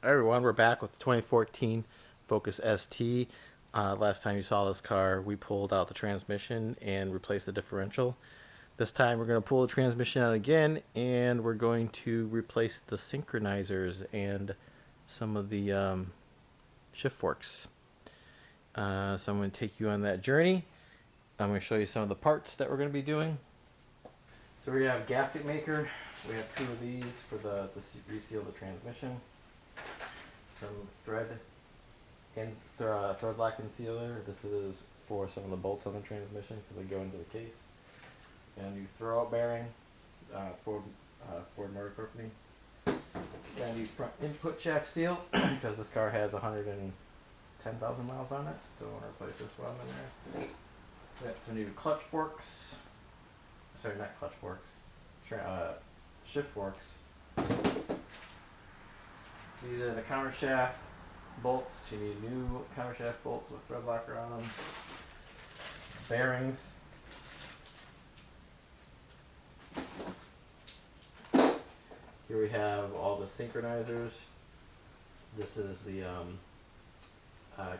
Hi everyone, we're back with the 2014 Focus ST. Last time you saw this car, we pulled out the transmission and replaced the differential. This time we're going to pull the transmission out again, and we're going to replace the synchronizers and some of the shift forks. So I'm going to take you on that journey. I'm going to show you some of the parts that we're going to be doing. So we have gasket maker. We have two of these for the reseal the transmission. Some thread lock and sealer. This is for some of the bolts on the transmission because they go into the case. And you throw out bearing, Ford Motor Company. And you front input shaft steel because this car has 110,000 miles on it, so I want to replace this one in there. We have some new clutch forks. Sorry, not clutch forks. Shift forks. These are the counter shaft bolts. You need new counter shaft bolts with thread locker on them. Bearings. Here we have all the synchronizers. This is the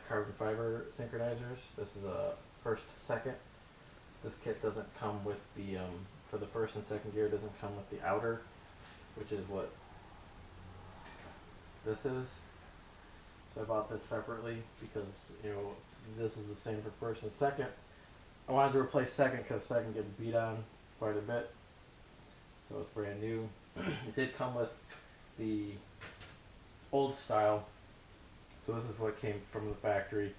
carbon fiber synchronizers. This is a first, second. This kit doesn't come with the, for the first and second gear, it doesn't come with the outer, which is what this is. So I bought this separately because, you know, this is the same for first and second. I wanted to replace second because second gets beat on quite a bit. So it's brand new. It did come with the old style. So this is what came from the factory.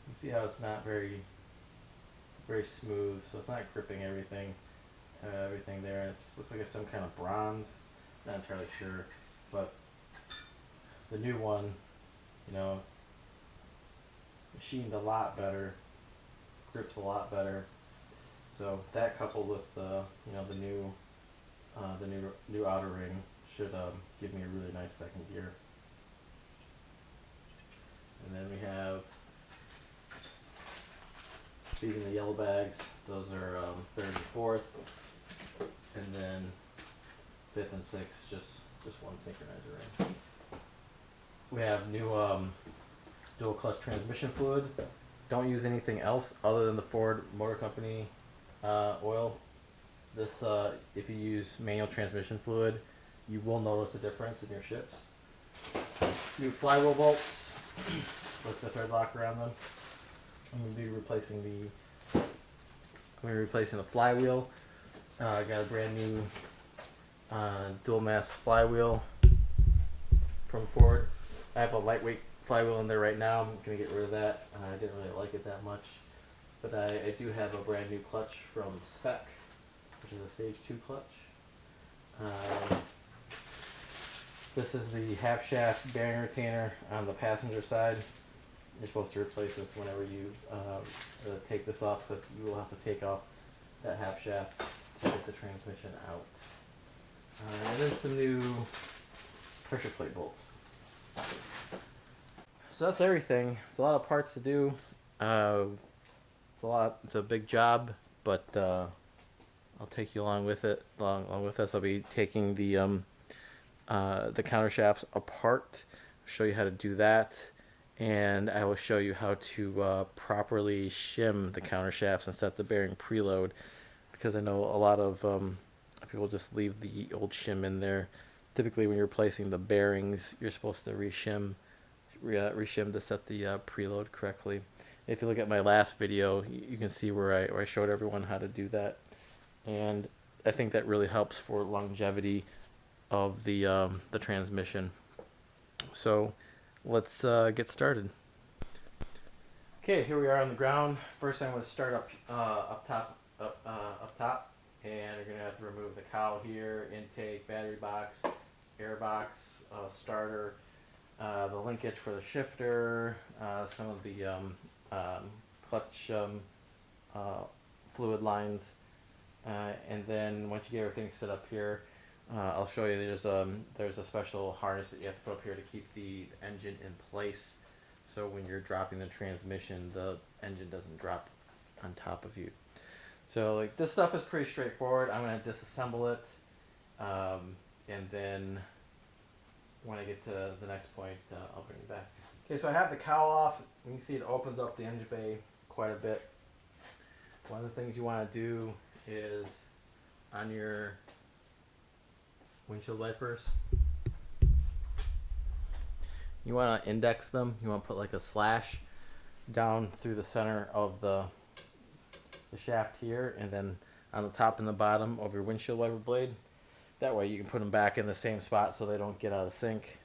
You see how it's not very smooth, so it's not gripping everything there. It looks like it's some kind of bronze. Not entirely sure, but the new one, you know, machined a lot better, grips a lot better. So that coupled with the new outer ring should give me a really nice second gear. And then we have these in the yellow bags. Those are third and fourth, and then fifth and sixth, just one synchronizer ring. We have new dual clutch transmission fluid. Don't use anything else other than the Ford Motor Company oil. This, if you use manual transmission fluid, you will notice a difference in your shifts. New flywheel bolts with the thread locker on them. I'm going to be replacing the flywheel. I got a brand new dual mass flywheel from Ford. I have a lightweight flywheel in there right now. I'm going to get rid of that. I didn't really like it that much. But I do have a brand new clutch from Spec, which is a stage 2 clutch. This is the half shaft bearing retainer on the passenger side. You're supposed to replace this whenever you take this off, because you will have to take off that half shaft to get the transmission out. And then some new pressure plate bolts. So that's everything. It's a lot of parts to do. It's a big job, but I'll take you along with it. Along with us, I'll be taking the counter shafts apart, show you how to do that, and I will show you how to properly shim the counter shafts and set the bearing preload, because I know a lot of people just leave the old shim in there. Typically when you're replacing the bearings, you're supposed to reshim to set the preload correctly. If you look at my last video, you can see where I showed everyone how to do that, and I think that really helps for longevity of the transmission. So let's get started. Okay, here we are on the ground. First, I'm going to start up top, and you're going to have to remove the cowl here, intake, battery box, air box, starter, the linkage for the shifter, some of the clutch fluid lines, and then once you get everything set up here, I'll show you there's a special harness that you have to put up here to keep the engine in place, so when you're dropping the transmission, the engine doesn't drop on top of you. So like this stuff is pretty straightforward. I'm going to disassemble it, and then when I get to the next point, I'll bring you back. Okay, so I have the cowl off. You can see it opens up the engine bay quite a bit. One of the things you want to do is on your windshield wipers, you want to index them. You want to put like a slash down through the center of the shaft here, and then on the top and the bottom of your windshield wiper blade. That way you can put them back in the same spot so they don't get out of sync.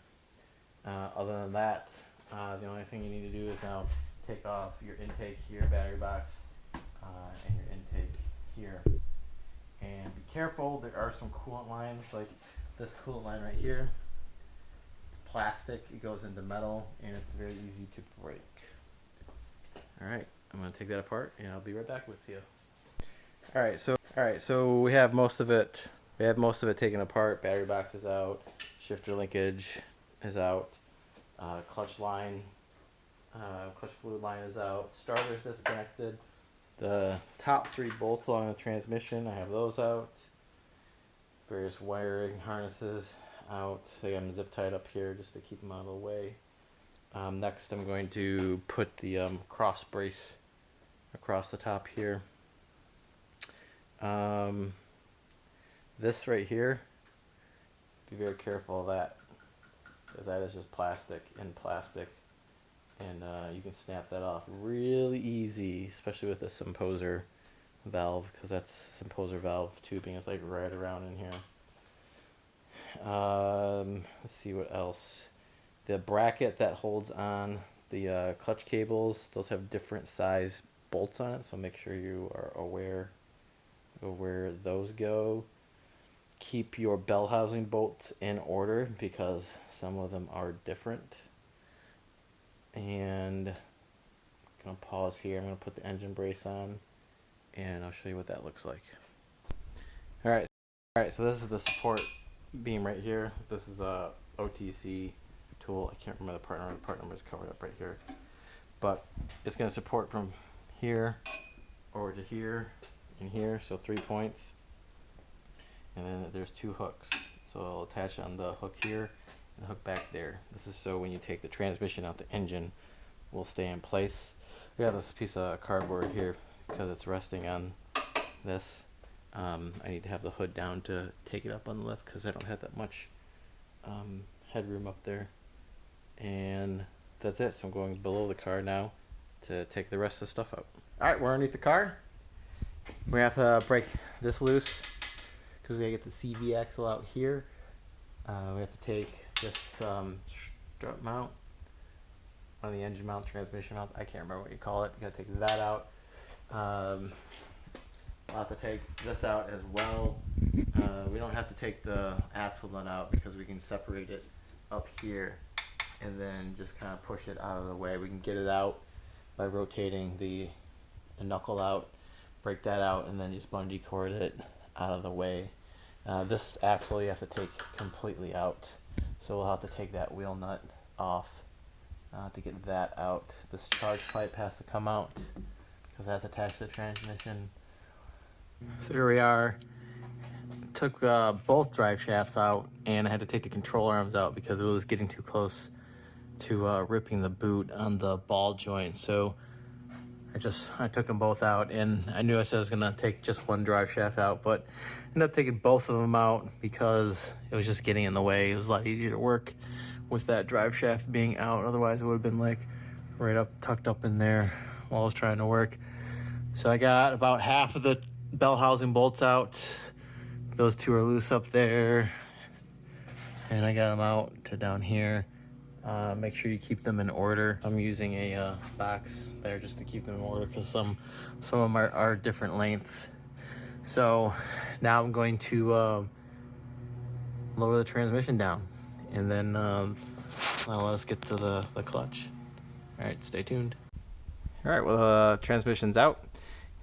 Other than that, the only thing you need to do is now take off your intake here, battery box, and your intake here. And be careful, there are some coolant lines, like this coolant line right here. It's plastic, it goes into metal, and it's very easy to break. Alright, I'm going to take that apart, and I'll be right back with you. Alright, so we have most of it. We have most of it taken apart. Battery box is out. Shifter linkage is out. Clutch line, clutch fluid line is out. Starter's disconnected. The top 3 bolts along the transmission, I have those out. Various wiring harnesses out. I got them zip tied up here just to keep them out of the way. Next, I'm going to put the cross brace across the top here. This right here, be very careful of that, because that is just plastic in plastic, and you can snap that off really easy, especially with a Symposer valve, because that's Symposer valve tubing is like right around in here. Let's see what else. The bracket that holds on the clutch cables, those have different size bolts on it, so make sure you are aware of where those go. Keep your bell housing bolts in order because some of them are different. And I'm gonna pause here. I'm gonna put the engine brace on, and I'll show you what that looks like. All right. So this is the support beam right here. This is a OTC tool. I can't remember the part number. The part number is covered up right here. But it's gonna support from here over to here and here. So 3 points. And then there's 2 hooks, so I'll attach on the hook here and the hook back there. This is so when you take the transmission out, the engine will stay in place. We have this piece of cardboard here because it's resting on this. I need to have the hood down to take it up on the lift because I don't have that much headroom up there. And that's it. So I'm going below the car now to take the rest of the stuff out. All right, we're underneath the car. We have to break this loose, because we gotta get the CV axle out here. We have to take this strut mount, one of the engine mount, transmission mounts, I can't remember what you call it. You gotta take that out. I'll have to take this out as well. We don't have to take the axle nut out because we can separate it up here and then just kind of push it out of the way. We can get it out by rotating the knuckle out, break that out, and then just bungee cord it out of the way. This axle you have to take completely out, so we'll have to take that wheel nut off to get that out. This charge pipe has to come out because that's attached to the transmission. So here we are. Took both drive shafts out, and I had to take the control arms out because it was getting too close to ripping the boot on the ball joint. So I took them both out, and I knew I said I was gonna take just one drive shaft out, but I ended up taking both of them out because it was just getting in the way. It was a lot easier to work with that drive shaft being out. Otherwise it would have been like right up, tucked up in there while I was trying to work. So I got about half of the bell housing bolts out. Those 2 are loose up there, and I got them out to down here. Make sure you keep them in order. I'm using a box there just to keep them in order because some of them are different lengths. So now I'm going to lower the transmission down, and then now let's get to the clutch. All right, stay tuned. All right, well, the transmission's out.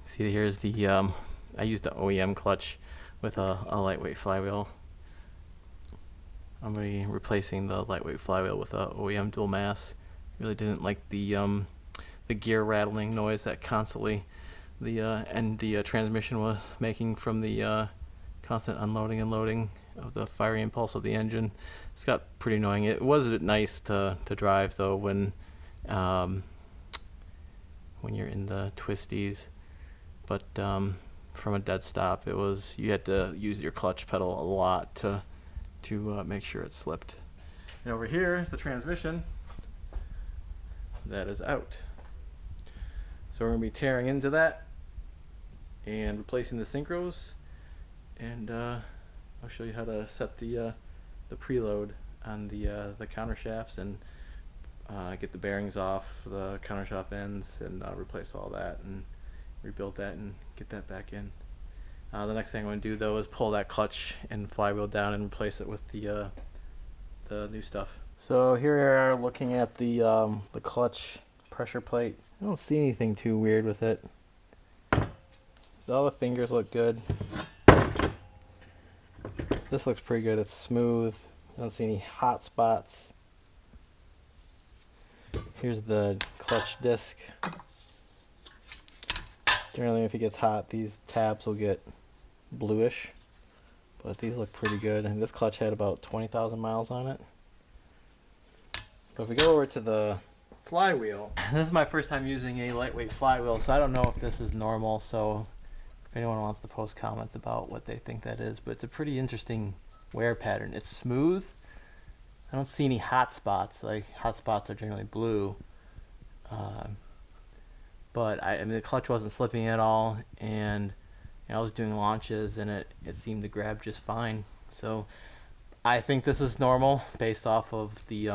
See, here's the I used the OEM clutch with a lightweight flywheel. I'm going to be replacing the lightweight flywheel with a OEM dual mass. Really didn't like the gear rattling noise that constantly the transmission was making from the constant unloading and loading of the firing impulse of the engine. It's got pretty annoying. It was nice to drive though when you're in the twisties, but from a dead stop, you had to use your clutch pedal a lot to make sure it slipped. And over here is the transmission that is out. So we're going to be tearing into that and replacing the synchros, and I'll show you how to set the preload on the counter shafts and get the bearings off the counter shaft ends and replace all that and rebuild that and get that back in. The next thing I'm going to do though is pull that clutch and flywheel down and replace it with the new stuff. So here we are looking at the clutch pressure plate. I don't see anything too weird with it. All the fingers look good. This looks pretty good. It's smooth. I don't see any hot spots. Here's the clutch disc. Generally, if it gets hot, these tabs will get bluish, but these look pretty good. And this clutch had about 20,000 miles on it. So if we go over to the flywheel, this is my first time using a lightweight flywheel, so I don't know if this is normal. So if anyone wants to post comments about what they think that is, but it's a pretty interesting wear pattern. It's smooth. I don't see any hot spots. Like, hot spots are generally blue. But I mean, the clutch wasn't slipping at all, and I was doing launches, and it seemed to grab just fine. So I think this is normal based off of the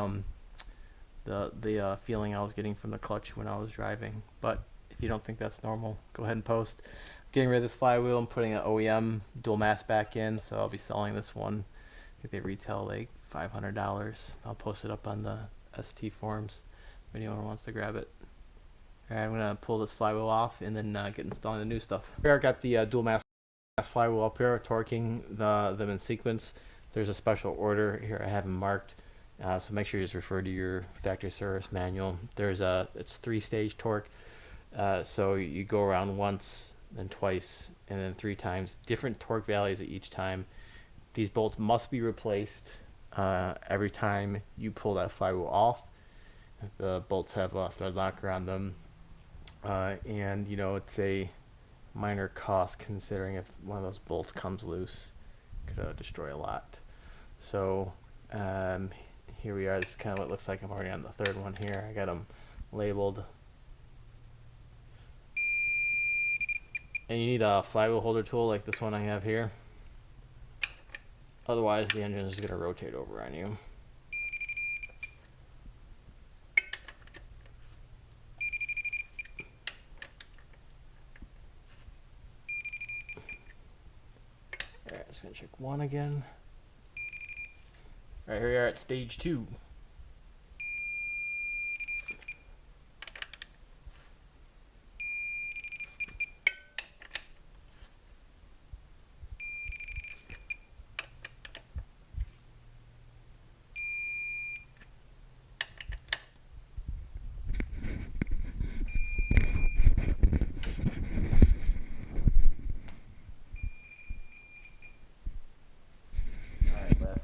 feeling I was getting from the clutch when I was driving. But if you don't think that's normal, go ahead and post. Getting rid of this flywheel, I'm putting an OEM dual mass back in, so I'll be selling this one. I think they retail like $500. I'll post it up on the ST forums if anyone wants to grab it. Alright, I'm going to pull this flywheel off and then get installing the new stuff. Here I got the dual mass flywheel up here, torquing them in sequence. There's a special order here I have them marked, so make sure you just refer to your factory service manual. It's 3-stage torque, so you go around once, then twice, and then 3 times. Different torque values at each time. These bolts must be replaced every time you pull that flywheel off. The bolts have a thread locker on them, and you know, it's a minor cost considering if one of those bolts comes loose, it could destroy a lot. So here we are. This is kind of what it looks like. I'm already on the 3rd one here. I got them labeled. And you need a flywheel holder tool like this one I have here. Otherwise, the engine is going to rotate over on you. Alright, just going to check 1 again. Alright, here we are at stage 2.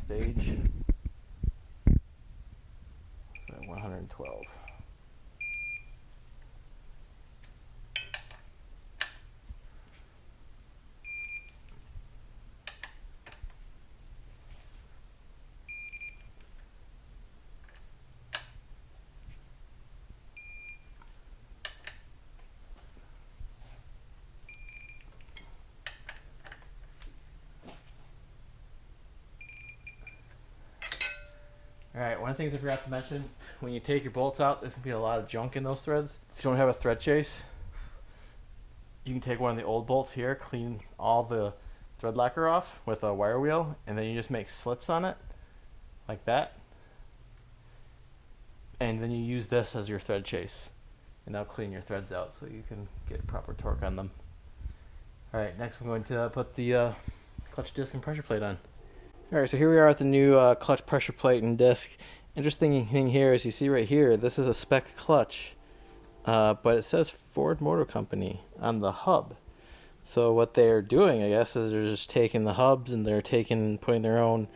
Stage. So 112. Alright, one of the things I forgot to mention, when you take your bolts out, there's going to be a lot of junk in those threads. If you don't have a thread chase, you can take one of the old bolts here, clean all the thread lacquer off with a wire wheel, and then you just make slits on it, like that. And then you use this as your thread chase, and that'll clean your threads out so you can get proper torque on them. Alright, next I'm going to put the clutch disc and pressure plate on. Alright, so here we are at the new clutch pressure plate and disc. Interesting thing here is you see right here, this is a spec clutch, but it says Ford Motor Company on the hub. So what they're doing, I guess, is they're just taking the hubs and they're putting their own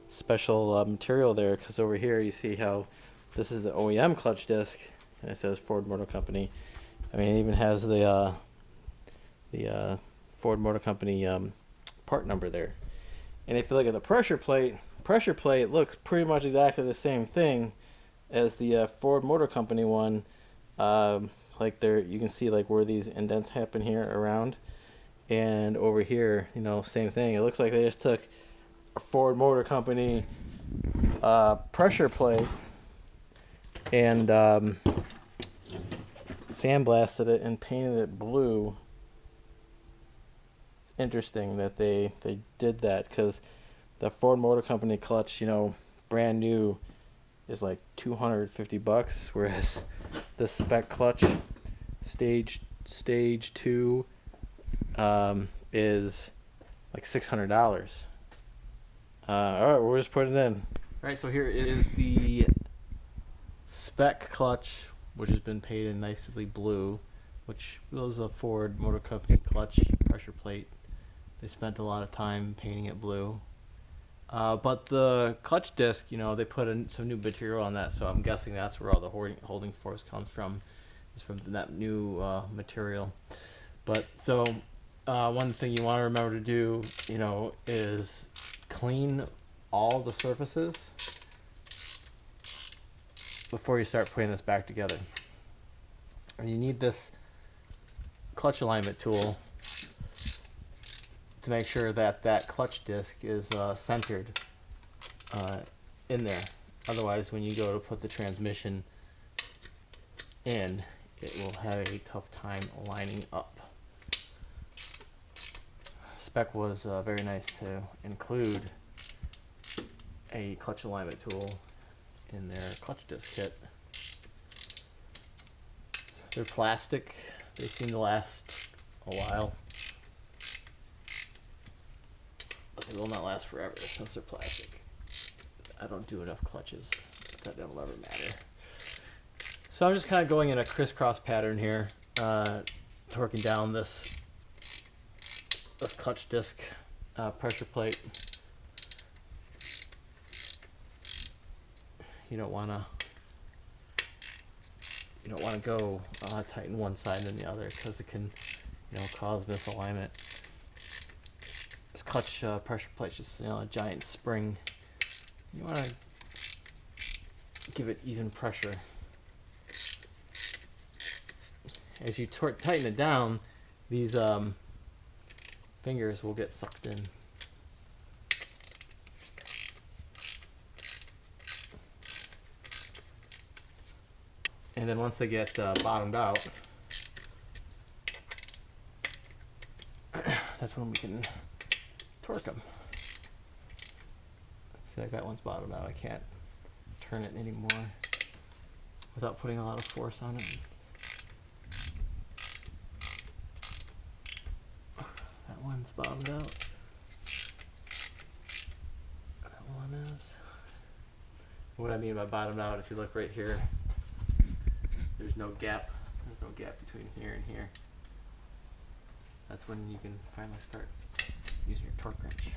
special material there. Because over here you see how this is the OEM clutch disc, and it says Ford Motor Company. I mean, it even has the Ford Motor Company part number there. And if you look at the pressure plate looks pretty much exactly the same thing as the Ford Motor Company one. Like there, you can see like where these indents happen here around. And over here, you know, same thing. It looks like they just took a Ford Motor Company pressure plate and sandblasted it and painted it blue. It's interesting that they did that, because the Ford Motor Company clutch, you know, brand new is like $250, whereas the spec clutch stage 2 is like $600. All right, we'll just put it in. All right, so here is the spec clutch, which has been painted nicely blue, which was a Ford Motor Company clutch pressure plate. They spent a lot of time painting it blue. But the clutch disc, you know, they put in some new material on that, so I'm guessing that's where all the holding force comes from, is from that new material. But so one thing you want to remember to do, you know, is clean all the surfaces before you start putting this back together. And you need this clutch alignment tool to make sure that that clutch disc is centered in there. Otherwise, when you go to put the transmission in, it will have a tough time lining up. Spec was very nice to include a clutch alignment tool in their clutch disc kit. They're plastic. They seem to last a while, but they will not last forever since they're plastic. I don't do enough clutches that will ever matter. So I'm just kind of going in a crisscross pattern here, torquing down this clutch disc pressure plate. You don't want to go tighten one side than the other, because it can, you know, cause misalignment. This clutch pressure plate is just, you know, a giant spring. You want to give it even pressure. As you tighten it down, these fingers will get sucked in. And then once they get bottomed out, that's when we can torque them. See, like that one's bottomed out. I can't turn it anymore without putting a lot of force on it. That one's bottomed out. That one is. What I mean by bottomed out, if you look right here, there's no gap. There's no gap between here and here. That's when you can finally start using your torque wrench.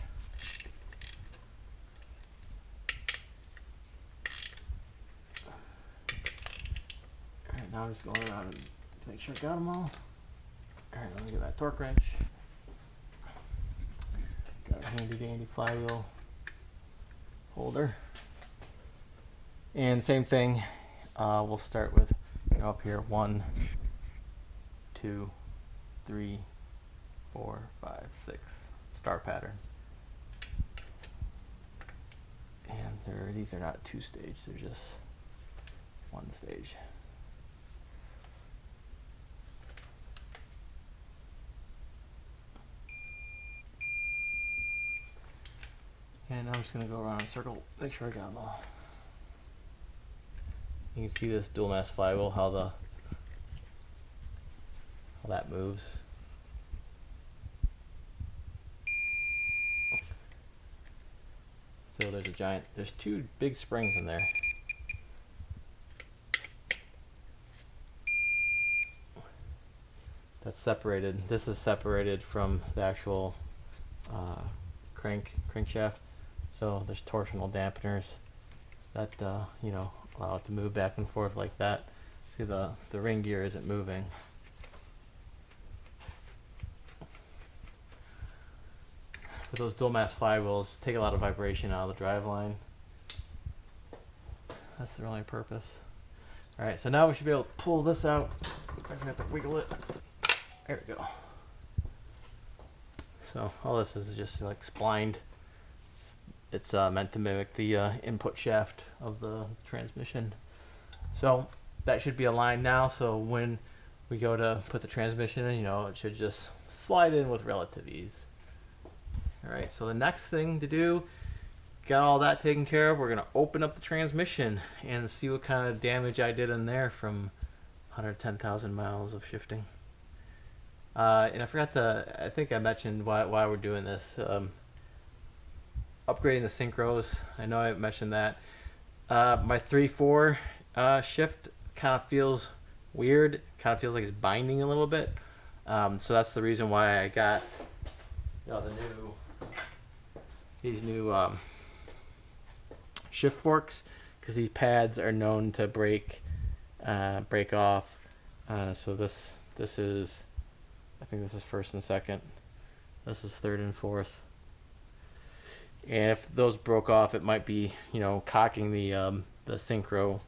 Alright, now I'm just going around to make sure I got them all. Alright, let me get that torque wrench. Got a handy dandy flywheel holder. And same thing, we'll start with, you know, up here, 1, 2, 3, 4, 5, 6, star pattern. And these are not 2-stage, they're just 1 stage. And I'm just going to go around in a circle, make sure I got them all. You can see this dual mass flywheel, how that moves. So there's 2 big springs in there. that's separated. This is separated from the actual crankshaft. So there's torsional dampeners that you know, allow it to move back and forth like that. See, the ring gear isn't moving. But those dual mass flywheels take a lot of vibration out of the driveline. That's their only purpose. All right, so now we should be able to pull this out. I have to wiggle it. There we go. So all this is just like splined. It's meant to mimic the input shaft of the transmission. So that should be aligned now. So when we go to put the transmission in, you know, it should just slide in with relative ease. All right, so the next thing to do, got all that taken care of, we're gonna open up the transmission and see what kind of damage I did in there from 110,000 miles of shifting. And I forgot to, I think I mentioned why we're doing this. Upgrading the synchros, I know I mentioned that. My 3/4 shift kind of feels weird, kind of feels like it's binding a little bit. So that's the reason why I got, you know, these new shift forks, because these pads are known to break off. So this is, I think this is first and second. This is third and fourth. And if those broke off, it might be, you know, cocking the synchro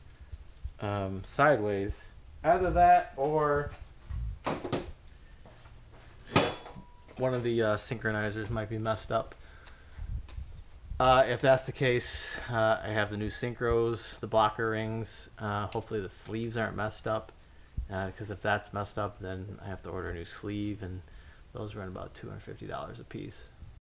sideways. Either that or one of the synchronizers might be messed up. If that's the case, I have the new synchros, the blocker rings. Hopefully the sleeves aren't messed up, because if that's messed up, then I have to order a new sleeve, and those run about $250 a piece.